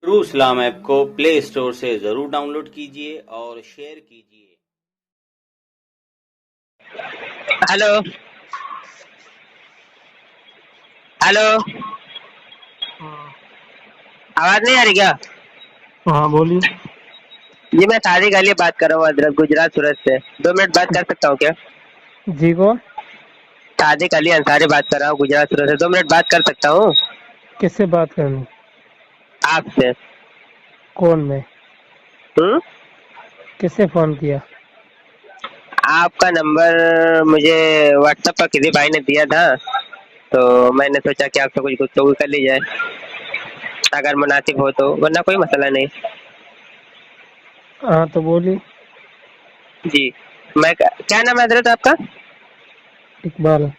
True इस्लाम app को play store से जरूर डाउनलोड कीजिए और शेयर कीजिए। हेलो हेलो, हाँ आवाज नहीं आ रही क्या? हाँ बोलिए। जी मैं सादिक अली बात कर रहा हूँ हजरत, गुजरात सूरत से। 2 मिनट बात कर सकता हूँ क्या? जी कौन? सादिक अली अंसारी बात कर रहा हूँ गुजरात सूरत से। 2 मिनट बात कर सकता हूँ किससे बात करनी? आपसे? कौन मैं? हम्म? किससे फोन किया? आपका नंबर मुझे व्हाट्सएप पर किसी भाई ने दिया था, तो मैंने सोचा कि आपसे कुछ गुफ्तगू कर ली जाए, अगर मुनासिब हो तो, वरना कोई मसला नहीं। हाँ तो बोलिए। जी मैं क्या नाम है हजरत आपका? इकबाल।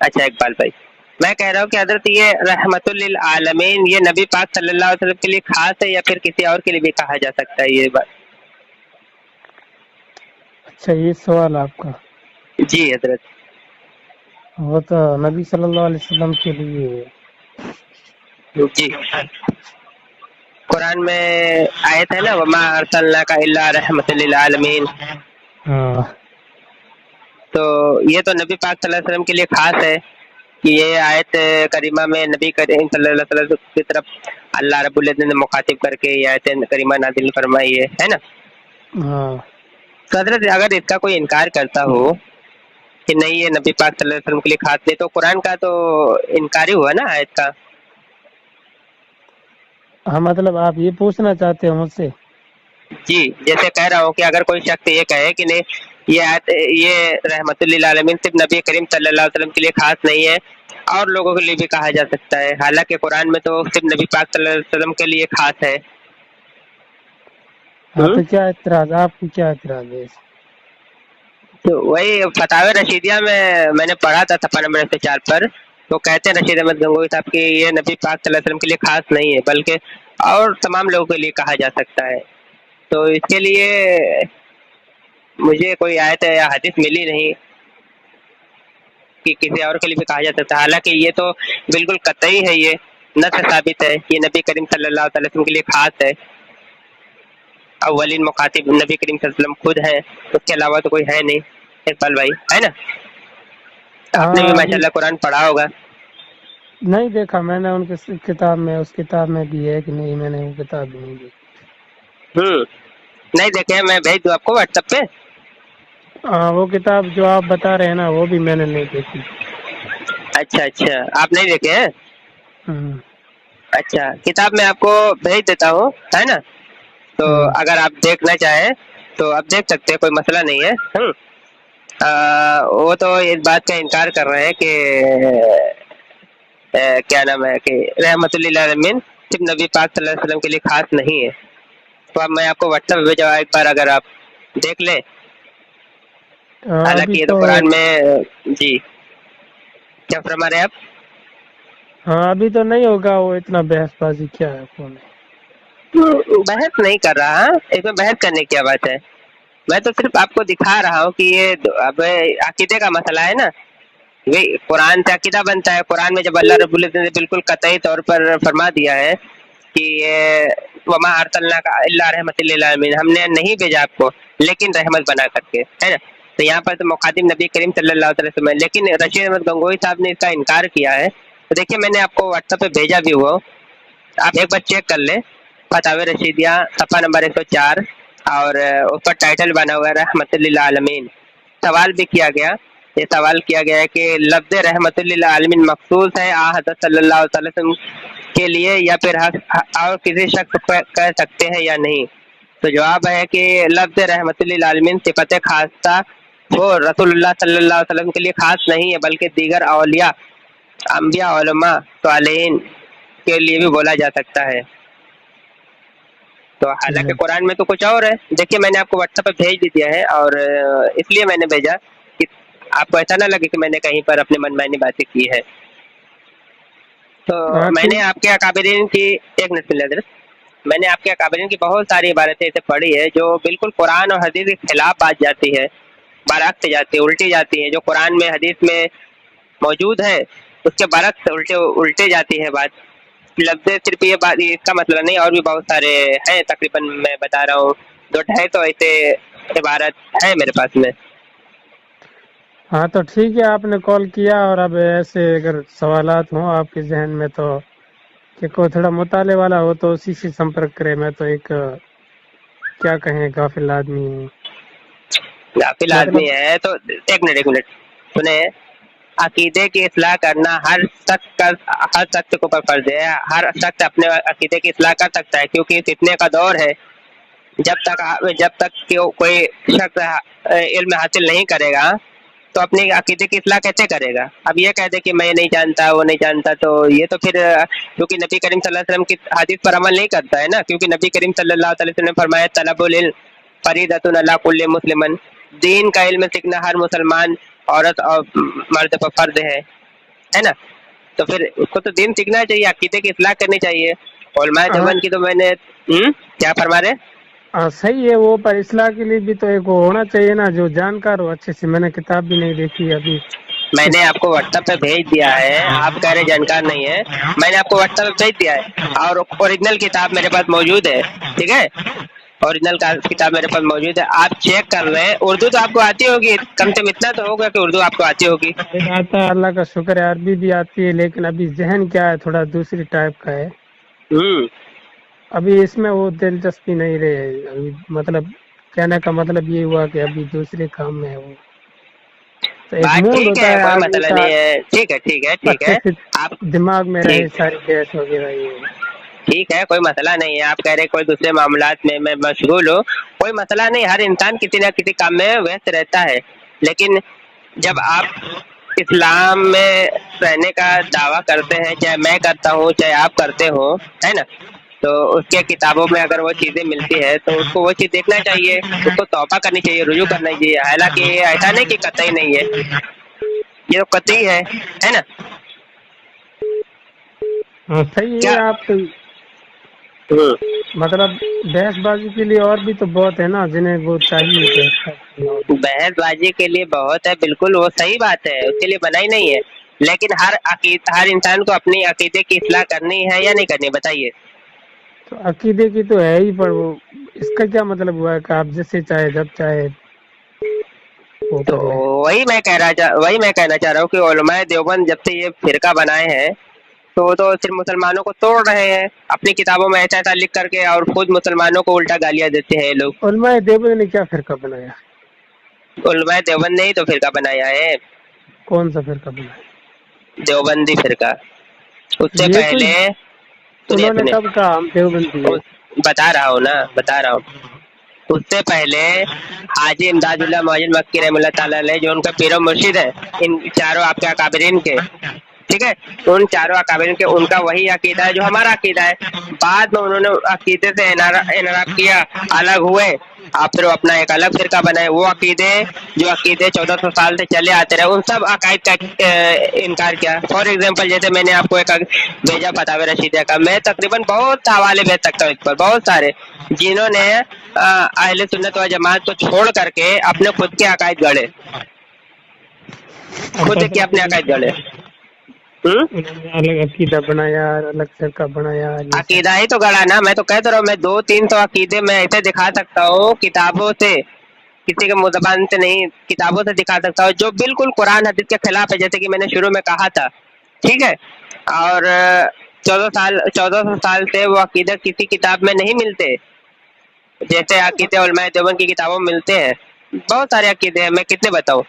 अच्छा इकबाल भाई, मैं कह रहा हूँ कि हजरत ये रहमतुल लिल आलमीन ये नबी पाक सल्लल्लाहु अलैहि वसल्लम के लिए खास है या फिर किसी और के लिए भी कहा जा सकता है ये बात? अच्छा ये सवाल आपका। जी हजरत। वो तो नबी सल्लल्लाहु अलैहि वसल्लम के लिए है। जी कुरान में आयत है ना, वमा अरसलनाका इल्ला रहमतुल लिल आलमीन, हाँ तो ये तो नबी पाक सल्लल्लाहु अलैहि वसल्लम के लिए खास है कि ये आयत करीमा में नबी करीम सल्लल्लाहु अलैहि वसल्लम की तरफ अल्लाह रब्बुल इज्जत ने मुखातिब करके ये आयत करीमा नाजिल फरमाई है ना? हाँ। तो हजरत अगर इसका कोई इनकार करता हो कि नहीं ये नबी पाक सल्लल्लाहु अलैहि वसल्लम के लिए खास नहीं, तो कुरान का तो इनकार ही हुआ ना आयत का। हाँ मतलब आप ये पूछना चाहते हो मुझसे? जी जैसे कह रहा हूँ कि अगर कोई शख्स ये कहे कि नहीं ये आयत ये रहमतुल लिल आलमीन सिर्फ नबी करीम सल्लल्लाहु अलैहि वसल्लम के लिए खास नहीं है और लोगों के लिए भी कहा जा सकता है, हालांकि कुरान में तो सिर्फ नबी पाक सल्लल्लाहु अलैहि वसल्लम के लिए खास है। हाँ तो क्या इतराज, आपको क्या इतराज है? तो वही फतावे रशीदिया में मैंने पढ़ा था सफा नंबर 104 पर, तो कहते हैं रशीद अहमद गंगोही साहब कि ये नबी पाक सल्लल्लाहु अलैहि वसल्लम के लिए खास नहीं है बल्कि और तमाम लोगों के लिए कहा जा सकता है। तो इसके लिए मुझे कोई आयत या हदीस मिली नहीं कि किसी और के लिए भी कहा जा सकता है, हालांकि ये तो बिल्कुल कतई है, ये नस साबित है कि नबी करीम सल्लल्लाहु अलैहि वसल्लम के लिए खास है। अव्वलीन मुखातिब नबी करीम सल्लल्लाहु अलैहि वसल्लम खुद है, उसके अलावा तो कोई है नहीं। इकबाल भाई है ना, आपने भी हाँ अभी माशाल्लाह कुरान पढ़ा होगा। नहीं देखा मैंने उनके किताब में, उस किताब में भी है कि नहीं, मैंने वो किताब भी नहीं देखी। नहीं देखे हैं, मैं भेज दूँ आपको व्हाट्सएप पे। हाँ वो किताब जो आप बता रहे हैं ना वो भी मैंने नहीं देखी। अच्छा अच्छा, आप नहीं देखे हैं? हम्म, अच्छा किताब मैं आपको भेज देता हूँ, है ना? तो हम्म, अगर आप देखना चाहें तो आप देख सकते हैं, कोई मसला नहीं है। वो तो इस बात का इनकार कर रहे हैं कि क्या नाम है कि रहमतुल लिल आलमीन सिर्फ नबी पाक सल्लल्लाहु अलैहि वसल्लम के लिए खास नहीं है। तो अब मैं आपको व्हाट्सएप पे भेजा एक बार, अगर आप देख लें। अभी हालांकि ये तो तो कुरान में जी क्या फरमा रहे हैं आप? हाँ अभी तो नहीं होगा वो, इतना बहसबाजी क्या है कौन है। बहस नहीं कर रहा, इसमें बहस करने की क्या बात है? मैं तो सिर्फ आपको दिखा रहा हूँ कि ये अब अकीदे का मसला है ना, वही कुरान से अकीदा बनता है। कुरान में जब अल्लाह रब्बुल इज्जत ने बिल्कुल कतई तौर पर फरमा दिया है कि ये वमा अरसलनाका इल्ला रहमतुल लिल आलमीन, हमने नहीं भेजा आपको लेकिन रहमत बना करके, है ना? तो यहाँ पर तो मुखातिब नबी करीम सल्लल्लाहु अलैहि वसल्लम है, लेकिन रशीद अहमद गंगोही साहब ने इसका इनकार किया है। तो देखिए मैंने आपको व्हाट्सएप पे भेजा भी हुआ, आप एक बार चेक कर लें। फतावे रशीदिया सफ़ा नंबर 104, और उस पर टाइटल बना हुआ है रहमतुल लिल आलमीन। सवाल भी किया गया, ये सवाल किया गया है कि लफ्ज़ रहमतुल लिल आलमीन मखसूस है आ हज़रत सल्लल्लाहु अलैहि वसल्लम के लिए या फिर और किसी शख्स पर कह सकते हैं या नहीं? तो जवाब है कि लफ्ज़ रहमतुल लिल आलमीन सिफत खासा वो रसूलुल्लाह सल्लल्लाहु अलैहि वसल्लम के लिए खास नहीं है, बल्कि दीगर औलिया अंबिया उलमा सालेहीन के लिए भी बोला जा सकता है। तो हालांकि कुरान में तो कुछ और है। देखिए मैंने आपको व्हाट्सएप पे भेज भी दिया है, और इसलिए मैंने भेजा कि आपको ऐसा ना लगे कि मैंने कहीं पर अपने मनमानी बातें की है। तो हाँ मैंने ठीक। आपके अकाबरीन की एक मिनट सुनिए हज़रत, मैंने आपके अकाबरीन की बहुत सारी इबारतें ऐसे पढ़ी है जो बिल्कुल कुरान और हदीस के खिलाफ बात जाती है, बरअक्स जाती है, उल्टी जाती है। जो कुरान में हदीस में मौजूद है उसके बरअक्स उल्टे उल्टे जाती है बात। लफ्ज सिर्फ ये बात इसका मतलब नहीं, और भी बहुत सारे हैं, तकरीबन मैं बता रहा हूँ 2-2.5 तो ऐसे इबारत है मेरे पास में। हाँ तो ठीक है, आपने कॉल किया, और अब ऐसे अगर सवालात हों आपके जहन में तो कि कोई थोड़ा मुताले वाला हो तो उसी से संपर्क करे। मैं तो एक क्या कहें गाफिल आदमी हूँ। गाफिल आदमी मतलब है तो एक मिनट सुने, अकीदे की इस्लाह करना हर शख्स को फर्ज है। हर शख्स अपने अकीदे की इस्लाह कर सकता है, क्योंकि फितने का दौर है। जब तक कि कोई शख्स इल्म हासिल नहीं करेगा तो अपनी अकीदे की इस्लाह कैसे करेगा। अब ये कह दे कि मैं नहीं जानता, वो नहीं जानता, तो ये तो फिर क्योंकि नबी करीम सल्लल्लाहु अलैहि वसल्लम की हदीस पर अमल नहीं करता है ना। क्योंकि नबी करीम सल्लल्लाहु अलैहि वसल्लम ने फरमाया तलबुल इल्म फरीदतुन अला कुल्ली मुस्लिमन, दीन का इल्म सीखना हर मुसलमान औरत और मर्द पर फर्ज है ना। तो फिर उसको तो दीन सीखना चाहिए, अकीदे की इस्लाह करनी चाहिए। उलमाए हाँ देवबंद की तो मैंने क्या फरमा रहे। सही है वो, पर इस्लाह के लिए भी तो एक वो होना चाहिए ना जो जानकार हो अच्छे से। मैंने किताब भी नहीं देखी अभी। मैंने आपको व्हाट्सएप पे भेज दिया है, आप कह रहे जानकार नहीं है, मैंने आपको व्हाट्सएप पे भेज दिया है, और ओरिजिनल किताब मेरे पास मौजूद है। ठीक है, ओरिजिनल किताब मेरे पास मौजूद है, आप चेक कर रहे हैं। उर्दू तो आपको आती होगी, कम से कम इतना तो होगा कि उर्दू आपको आती होगी। आता है, अल्लाह का शुक्र है, अरबी भी आती है, लेकिन अभी जहन क्या है थोड़ा दूसरी टाइप का है। हम्म अभी इसमें वो दिलचस्पी नहीं रहे। अभी मतलब कहने का मतलब ये हुआ कि अभी दूसरे काम में है वो। तो एक बात मूड ठीक होता है, है कोई आदमी मसला का नहीं है, ठीक अच्छे है। से आप दिमाग में रहे ठीक सारी बहस वगैरह ये। ठीक है, कोई मसला नहीं है। आप कह रहे कोई दूसरे मामलात में मैं मशगूल हूँ, कोई मसला नहीं। हर इंसान किसी न किसी काम में व्यस्त रहता है, लेकिन जब आप इस्लाम में रहने का दावा करते हैं, चाहे मैं करता हूँ चाहे आप करते हो, है ना, तो उसके किताबों में अगर वो चीजें मिलती है तो उसको वो चीज देखना चाहिए, उसको तौबा करनी चाहिए, रुजू करना चाहिए। हालांकि ये ऐसा नहीं कि कतई नहीं है, ये तो कतई है ना। हाँ सही है। क्या आप हम्म मतलब बहसबाजी के लिए और भी तो बहुत है ना जिन्हें वो चाहिए बहसबाजी और। बहसबाजी के लिए बहुत है, बिल्कुल वो सही बात है, उसके लिए बनाई नहीं है। लेकिन हर इंसान को अपनी अकीदे की इस्लाह करनी है या नहीं करनी, बताइए। तो अकीदे की तो है ही, पर वो इसका क्या मतलब हुआ कि आप जैसे चाहे जब चाहे वो तो कर लें। वही मैं कहना चाह रहा हूँ कि उलमाए देवबंद जब से ये फिरका बनाए हैं तो सिर्फ मुसलमानों को तोड़ रहे हैं अपनी किताबों में ऐसा ऐसा लिख करके, और खुद मुसलमानों को उल्टा गालियां देते हैं ये लोग। उलमाए देवबंद ने क्या फिरका बनाया? उलमाए देवबंद ने ही तो फिरका बनाया है, कौन सा फिरका बनाया? देवबंदी फिरका। उससे ये पहले कोई सुनिए उन्होंने सुनिए, कब कहा हम देवबंदी है? बता रहा हूँ। उससे पहले हाजी इमदादुल्लाह मोहजिन मक्की रहमतुल्लाह ताला अलैह, जो उनका पीरो मुर्शिद है, इन चारों आपके अकाबरीन के, ठीक है, तो उन चारों अकाबरीन के उनका वही अकीदा है जो हमारा अकीदा है। बाद में उन्होंने अकीदे से इनराफ किया, अलग हुए, आप फिर अपना एक अलग फिरका बनाए। वो जो अकीदे 1400 साल से चले आते रहे, उन सब अकायद का इनकार किया। फॉर एग्जाम्पल, जैसे मैंने आपको एक भेजा फतावे रशीदिया का, मैं तकरीबन बहुत हवाले भेज सकता हूँ इस पर, बहुत सारे, जिन्होंने अहले सुन्नत व जमात को छोड़ करके अपने खुद के अकायद गढ़े, खुद के अपने अकायद गढ़े। उन्होंने अलग अकीदा बनाया, अलग फिरका बनाया, ये सब। अकीदा ही तो गढ़ा ना। मैं तो कहता रहा हूँ, मैं 200-300 अकीदे मैं ऐसे दिखा सकता हूँ किताबों से, किसी के मुजबान से नहीं, किताबों से दिखा सकता हूँ जो बिल्कुल कुरान हदीस के खिलाफ है, जैसे कि मैंने शुरू में कहा था, ठीक है। और 1400 साल से वो अकीदे किसी किताब में नहीं मिलते, जैसे अकीदे उलमाए देवबंद की किताबों में मिलते हैं। बहुत सारे अकीदे हैं, मैं कितने बताऊं।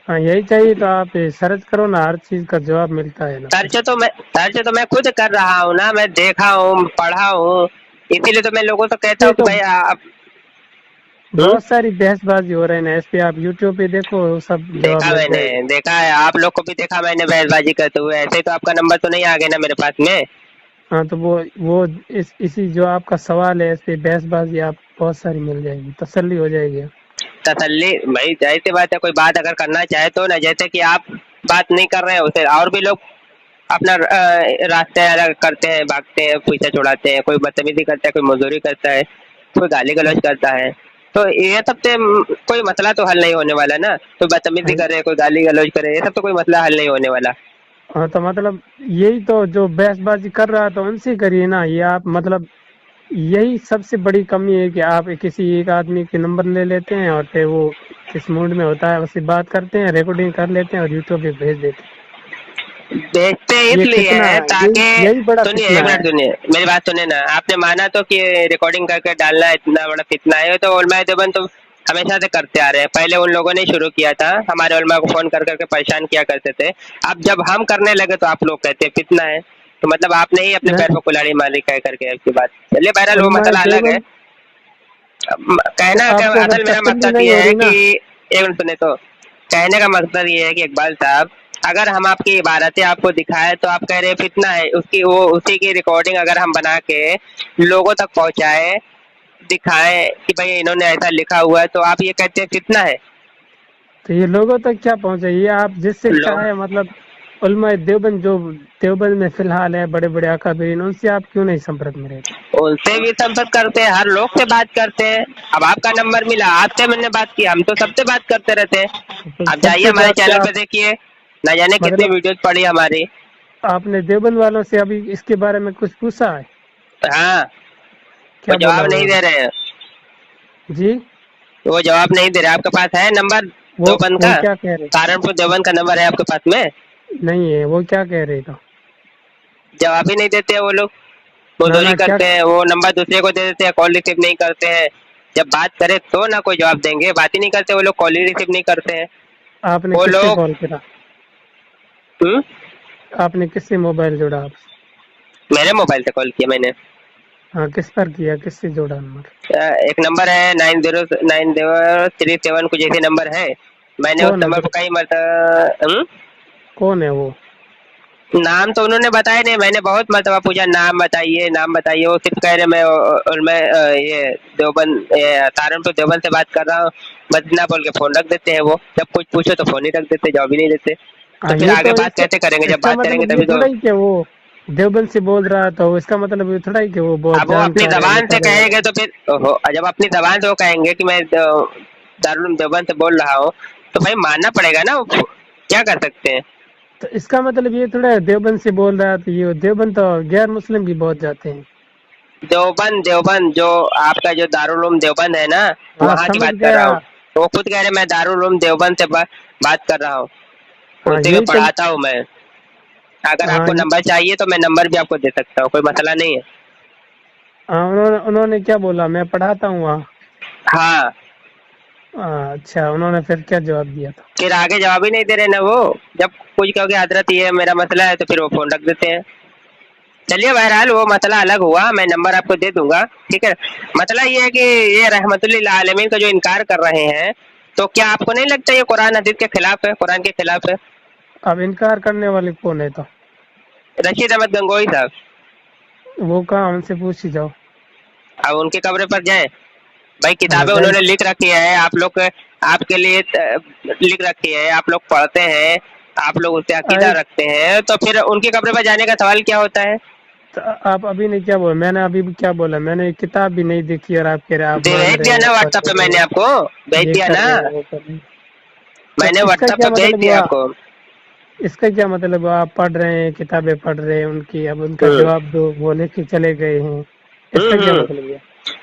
हाँ यही चाहिए, तो आप सर्च करो ना, हर चीज का जवाब मिलता है ना। सर्च तो मैं खुद कर रहा हूँ ना, मैं देखा हूँ, पढ़ा हूँ, इसीलिए तो मैं लोगों से कहता ये हूँ कि तो भाई आप बहुत सारी बहसबाजी हो रहे हैं ना इस पे, आप यूट्यूब पे देखो, वो सब जवाब देखा, मिल मैंने जाएगा। देखा है, आप लोग को भी देखा मैंने बहसबाजी करते हुए। ऐसे तो आपका नंबर तो नहीं आ गया ना मेरे पास में। हाँ तो वो इसी जो आपका सवाल है इस पे बहसबाजी आप बहुत सारी मिल जाएगी, तसल्ली हो जाएगी। तसल्ली भाई, जाहिर बात है, कोई बात अगर करना चाहे तो ना, जैसे कि आप बात नहीं कर रहे हैं उसे और भी लोग अपना रास्ते अलग करते हैं, भागते हैं, पैसा छुड़ाते हैं, कोई बदतमीजी करता है, कोई मजदूरी करता है, कोई गाली गलौज करता है। तो ये सब से कोई मसला तो हल नहीं होने वाला ना। कोई बदतमीजी करे, कोई गाली गलौज करे, ये सब तो कोई मसला हल नहीं होने वाला। हाँ तो मतलब यही तो जो बहसबाजी कर रहा तो उनसे करिए ना, ये आप मतलब यही सबसे बड़ी कमी है कि आप किसी एक आदमी के नंबर ले लेते हैं और फिर वो किस मूड में होता है उससे बात करते हैं, रिकॉर्डिंग कर लेते हैं और यूट्यूब पे भेज देते भेजते हैं। ये इसलिए फितना है है, ताकि, यही बड़ा सुनिए फितना एक है। मिनट सुनिए, मेरी बात सुनिए ना। आपने माना तो कि रिकॉर्डिंग करके डालना इतना बड़ा फितना है, तो उलमाए देवबंद तो हमेशा से करते आ रहे हैं। पहले उन लोगों ने शुरू किया था, हमारे उलमा को फोन कर करके परेशान किया करते थे। अब जब हम करने लगे तो आप लोग कहते हैं फितना है, तो मतलब आपने ही अपने न, पैर पर कुल्हाड़ी मारी कह करके आपकी बात। चलिए बहरहाल वो उलमाए मसला अलग है। देवबंद कहना क्या, आपको अगर असल मेरा तसल्ली मकसद नहीं ये हो है रही कि, ना, एक मिनट सुने तो, कहने का मकसद ये है कि इकबाल साहब, अगर हम आपकी इबारतें आपको दिखाएं तो आप कह रहे हैं फितना है, उसकी वो उसी की रिकॉर्डिंग अगर हम बना के लोगों तक पहुंचाए, दिखाएं कि भाई इन्होंने ऐसा लिखा हुआ है, तो आप ये कहते हैं फितना है। तो ये लोगों तक क्या पहुंचे? ये आप जिससे लोग चाहे मतलब उलमाए देवबंद जो देवबंद में फिलहाल है, बड़े बड़े अकाबरीन, उनसे आप क्यों नहीं संपर्क में रहते? उनसे भी संपर्क करते हैं, हर लोग से बात करते हैं। अब आपका नंबर मिला, आपसे मैंने बात की, हम तो सबसे बात करते रहते हैं। तो आप जाइए सबसे हमारे बात चैनल क्या पे देखिए, न जाने कितनी मतलब वीडियोज पड़ी हमारी। आपने देवबंद वालों से अभी इसके बारे में कुछ पूछा है? हाँ, वो क्या बोला जवाब नहीं दे उन्होंने? रहे हैं। जी, वो जवाब नहीं दे रहे। आपके पास है नंबर वो देवबंद वो का? क्या कह रहे? सहारनपुर देवबंद का नंबर है आपके पास में? नहीं है, वो क्या कह रहे? तो जवाब ही नहीं देते हैं वो लोग, ना बुलडोजी ना क्या करते हैं। वो नंबर दूसरे को दे देते हैं, कॉल रिसीव नहीं करते हैं। जब बात करे तो ना कोई जवाब देंगे, बात ही नहीं करते वो लोग, कॉल ही रिसीव नहीं करते हैं आपने वो किससे लोग। कॉल करा? हम्म, आपने किससे मोबाइल जोड़ा आपसे? मेरे मोबाइल से कॉल किया मैंने। हाँ, किस पर किया, किससे जोड़ा नंबर? एक नंबर है 909037 कुछ ऐसे नंबर है। मैंने उस कौन है नंबर फिर? पर कई मरतबा, कौन है वो? नाम तो उन्होंने बताया नहीं। मैंने बहुत मरतबा पूछा, नाम बताइए नाम बताइए। वो सिर्फ कह रहे मैं ये देवबंद, सहारनपुर देवबंद से बात कर रहा हूँ, बस इतना बोल के फोन रख देते हैं। वो जब कुछ पूछो तो फोन ही रख देते, जवाब ही नहीं देते। तो हाँ, फिर ये आगे तो बात कैसे करेंगे? जब इसका बात करेंगे मतलब ये तभी तो। थोड़ा ही कि वो देवबंद से बोल रहा, तो इसका मतलब ये थोड़ा ही कि वो बहुत अब वो अपनी जानकार है, जबान से मुताले वाला कहेंगे है। तो फिर ओहो, जब अपनी जबान से वो कहेंगे कि मैं दारुल उलूम देवबंद से बोल रहा हूँ, तो भाई मानना पड़ेगा ना। क्या कर सकते हैं? तो इसका मतलब ये थोड़ा है देवबंद से बोल रहा है, तो ये देवबंद तो गैर मुस्लिम भी बहुत जाते हैं। देवबंद देवबंद जो आपका जो दारुल उलूम देवबंद है ना, हाँ, वहाँ की समझ बात कर रहा गया। हूँ। वो खुद कह रहे मैं दारुल उलूम देवबंद से बात कर रहा हूँ, हाँ, उसी में यही तो। पढ़ाता हूँ मैं। अगर हाँ आपको नंबर चाहिए तो मैं नंबर भी आपको दे सकता हूँ, कोई मसला नहीं है। हाँ, उन्होंने क्या बोला? मैं पढ़ाता हूँ वहाँ? हाँ, अच्छा, उन्होंने फिर क्या जवाब दिया था? फिर आगे जवाब ही नहीं दे रहे ना वो। जब कुछ कहोगे हजरत ये मेरा मसला है, तो फिर वो फोन रख देते हैं। चलिए बहरहाल वो मसला अलग हुआ, मैं नंबर आपको दे दूंगा, ठीक है। मसला ये है कि ये रहमतुल्लिल आलमीन का जो इनकार कर रहे हैं, तो क्या आपको नहीं लगता ये कुरान हदीस के खिलाफ है, कुरान के खिलाफ है? अब इनकार करने वाले कौन है? तो रशीद अहमद गंगोही साहब। वो कहाँ, उनसे पूछ ही जाओ। अब उनके कब्र पर जाए, भाई हाँ, किताबें जाए। उन्होंने लिख रखी है, आप लोग आपके लिए लिख रखी है, आप लोग पढ़ते हैं, आप लोग उससे अकीदा आए रखते हैं, तो फिर उनकी कब्र पर जाने का सवाल क्या होता है? तो आप अभी ने क्या बोला? मैंने अभी भी क्या बोला? मैंने एक किताब भी नहीं देखी और आप कह रहे हैं आप मान भेज रहे दिया हैं, ना पढ़ व्हाट्सएप पे, रहे मैंने हैं, आपको भेज ये दिया कर ना। रहे हैं, वो कर रहे हैं। तो मैंने इसका व्हाट्सएप क्या पे भेज मतलब दिया हुआ? आपको। इसका क्या मतलब हुआ? आप पढ़ रहे हैं, किताबें पढ़ रहे हैं उनकी, अब उनका हम्म जवाब दो, वो लेके चले गए हैं, इसका क्या हम्म। मतलब हुआ?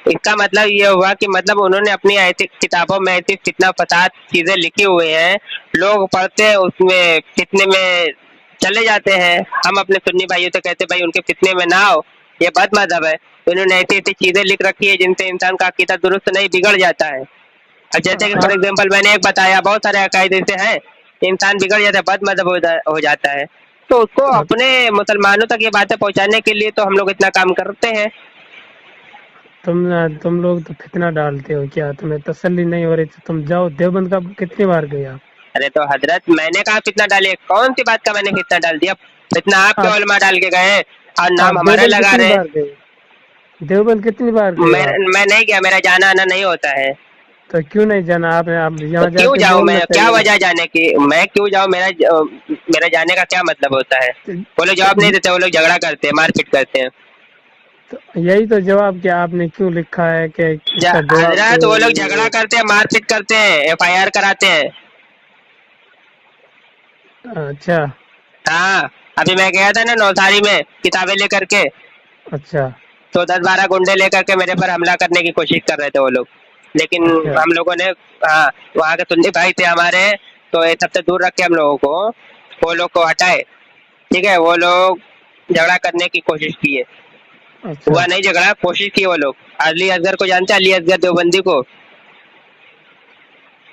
इसका मतलब ये हुआ कि मतलब उन्होंने अपनी ऐसी किताबों में ऐसी कितना फसाद चीजें लिखी हुई हैं, लोग पढ़ते हैं, उसमें फितने में चले जाते हैं। हम अपने सुन्नी भाइयों से कहते भाई उनके फितने में ना आओ, ये बद मजहब है। उन्होंने ऐसी ऐसी चीजें लिख रखी है जिनसे इंसान का अकीदा दुरुस्त नहीं, बिगड़ जाता है। अब जैसे कि फॉर आप एग्जाम्पल मैंने एक बताया, बहुत सारे अकायद ऐसे हैं, इंसान बिगड़ जाता है, बद मजहब हो जाता है। तो उसको आप अपने मुसलमानों तक ये बातें पहुंचाने के लिए तो हम लोग इतना काम करते हैं। तुम लोग तो फितना डालते हो क्या? तुम्हें तसल्ली नहीं हो रही तो तुम जाओ देवबंद का, कितनी बार गए आप? अरे तो हजरत मैंने कहा फितना डालिए, कौन सी बात का मैंने फितना डाल दिया? फितना आपके आप उलमा डाल के गए और आप नाम हमारा देवबंद लगा कितनी रहे। बार गए? देवबंद कितनी बार गए हो आप? मैं नहीं गया, मेरा जाना आना नहीं होता है। तो क्यों नहीं जाना आपने? आप तो यहाँ क्यों जाके जाऊं बोलना मैं? क्या चाहिए ना। वजह जाने की? मैं क्यों जाऊं? मेरा जाने का क्या मतलब होता है? तो, वो लोग तो, जवाब नहीं देते, वो लोग झगड़ा करते हैं, मारपीट करते हैं। तो यही तो जवाब कि आपने क्यों लिखा है कि इसका जवाब हजरत दो वो लोग झगड़ा ये। करते हैं, मारपीट करते हैं, FIR कराते हैं। अच्छा, हाँ, अभी मैं गया था ना नौसारी में किताबें लेकर के, अच्छा तो 10-12 गुंडे लेकर के मेरे पर हमला करने की कोशिश कर रहे थे वो लोग, लेकिन अच्छा हम लोगों ने, हाँ, वहाँ के सुन्नी भाई थे हमारे, तो ये सबसे दूर रख के हम लोगों को, वो लोग को हटाए। ठीक है, वो लोग झगड़ा करने की कोशिश किए, अच्छा हुआ नहीं झगड़ा, कोशिश की वो लोग। अली असगर को जानते हैं? अली असगर देवबंदी को,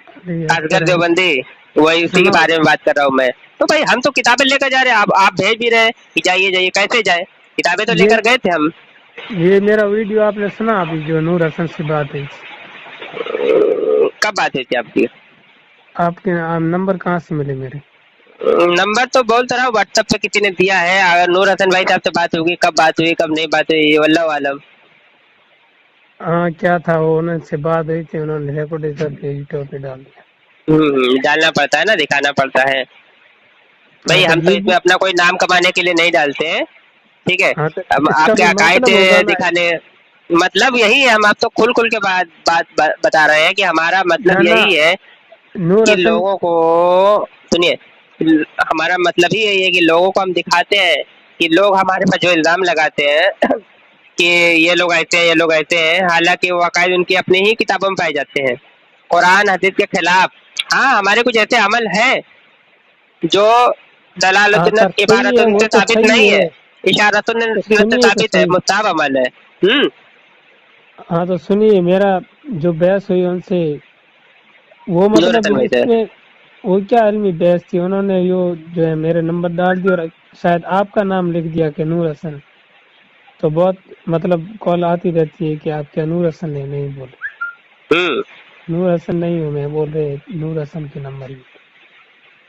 अली असगर असगर है देवबंदी, वही उसी के सुना। बारे में बात कर रहा हूँ मैं। तो भाई हम तो किताबें लेकर जा रहे हैं, आप भेज भी रहे हैं कि जाइए जाइए, कैसे जाए? किताबें तो ये लेकर गए थे हम। ये मेरा वीडियो आपने सुना अभी जो नूर हसन से बात हुई थी? कब बात हुई थी आपकी? आपके नंबर कहाँ से मिले मेरे? नंबर तो बोल तो रहा हूँ, व्हाट्सएप पे किसी ने दिया है। अगर नूर हसन भाई साहब से बात होगी, कब बात हुई कब नहीं बात हुई, ये वल्लाह आलम। हाँ क्या था वो, उनसे बात हुई थी, उन्होंने रिकॉर्ड करके यूट्यूब पे डाल दिया। डालना पड़ता है ना, दिखाना पड़ता है भाई। हाँ तो हम तो ये इसमें अपना कोई नाम कमाने के लिए नहीं डालते हैं, ठीक है। हाँ तो अब इसका आपके भी अकायद मतलब होगा ना। दिखाने, मतलब यही है, हम आप तो खुल खुल के बात बता रहे हैं कि हमारा ना मतलब ना यही है नूर कि हसन लोगों को, सुनिए, हमारा मतलब ही यही है कि लोगों को हम दिखाते हैं कि लोग हमारे पर जो इल्जाम लगाते हैं कि ये लोग ऐसे हैं, ये लोग ऐसे हैं, हालांकि वो अकायद उनकी अपनी ही किताबों में पाए जाते हैं, कुरान हदीस के खिलाफ। हाँ, हमारे कुछ ऐसे अमल हैं जो हाँ दलालतुन सर सही है, इबारतुन वो से तो साबित सही नहीं है, है। इशारतुन तो से सुनिए तो साबित है, सही। मुस्ताहब अमल है। हाँ तो सुनिए, मेरा जो बहस हुई उनसे, वो नूर मतलब हसन भाई से। इसमें वो क्या इल्मी बहस थी, उन्होंने जो है मेरे नंबर डाल दिया और शायद आपका नाम लिख दिया कि नूर हसन। तो बहुत मतलब कॉल आती रहती है कि आप क्या नूर हसन है? नहीं बोले, हम्म नूर हसन नहीं हूँ मैं, बोल रहे नूर हसन के नंबर ही।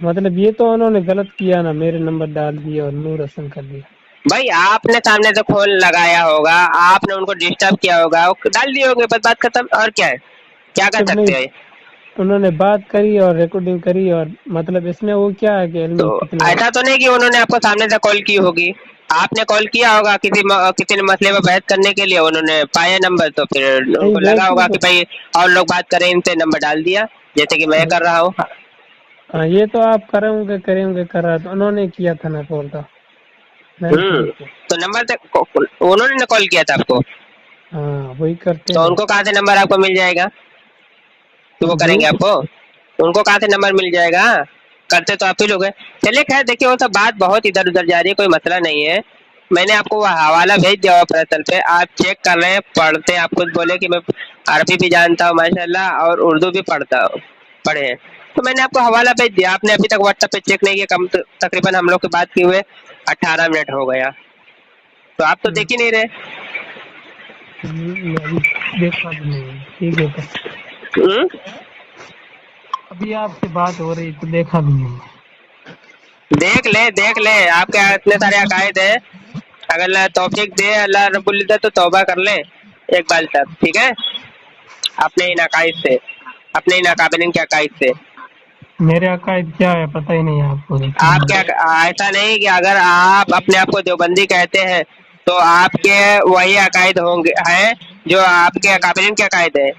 मतलब ये तो उन्होंने गलत किया ना, मेरे नंबर डाल दिया और नूर हसन कर दिया। भाई आपने सामने से फोन लगाया होगा, आपने उनको डिस्टर्ब किया होगा, वो डाल दिए होंगे, बस बात खत्म। और क्या है, क्या कर जब नहीं, सकते हैं? उन्होंने बात करी और रिकॉर्डिंग करी, और मतलब इसमें वो क्या है कि तो इल्मी फितना। ऐसा तो नहीं कि उन्होंने आपको सामने से कॉल की होगी, आपने कॉल किया होगा किसी ने मसले पर बहस करने के लिए, उन्होंने पाया नंबर तो फिर नहीं उनको लगा वैसे होगा तो कि भाई और लोग बात करें, इनसे नंबर डाल दिया, जैसे कि मैं कर रहा हूँ। हाँ, ये तो आप करेंगे करेंगे कर रहा, तो उन्होंने किया था ना कॉल, तो मैंने थोड़ी किया। तो नंबर से उन्होंने कॉल किया था आपको, हाँ वही करते तो ना। उनको कहाँ से नंबर आपको मिल जाएगा कि वो जी करेंगे आपको? उनको कहाँ से नंबर मिल जाएगा? करते तो आप ही लोग हैं। चलिए खैर, देखिए वो सब बात बहुत इधर उधर जा रही है, कोई मसला नहीं है। मैंने आपको वो हवाला भेज दिया हुआ प्रसल पे, आप चेक कर रहे हैं, पढ़ते हैं। आप खुद बोले कि मैं अरबी भी जानता हूँ माशाल्लाह, और उर्दू भी पढ़े हैं, तो मैंने आपको हवाला भेज दिया। आपने अभी तक व्हाट्सएप पे चेक नहीं किया, कम तकरीबन हम लोग की बात किए हुए 18 मिनट हो गया, तो आप तो देख ही नहीं रहे। मैं अभी देखा भी नहीं, ठीक है तो हम्म? अभी आपसे बात हो रही तो देखा भी नहीं। देख ले, आपके इतने सारे अकायद है, अगर अल्लाह तौफीक दे, अल्लाह रब्बुल इज्जत, तो तौबा कर ले एक बार तक, ठीक है, अपने इन अकायद से, अपने इन अकाबिरीन के अकायद से। मेरे अकायद क्या है पता ही नहीं है आपको, आप देखिए। क्या, ऐसा नहीं कि अगर आप अपने आप को देवबंदी कहते हैं तो आपके वही अकायद होंगे हैं जो आपके अकाबिरीन के अकायद है,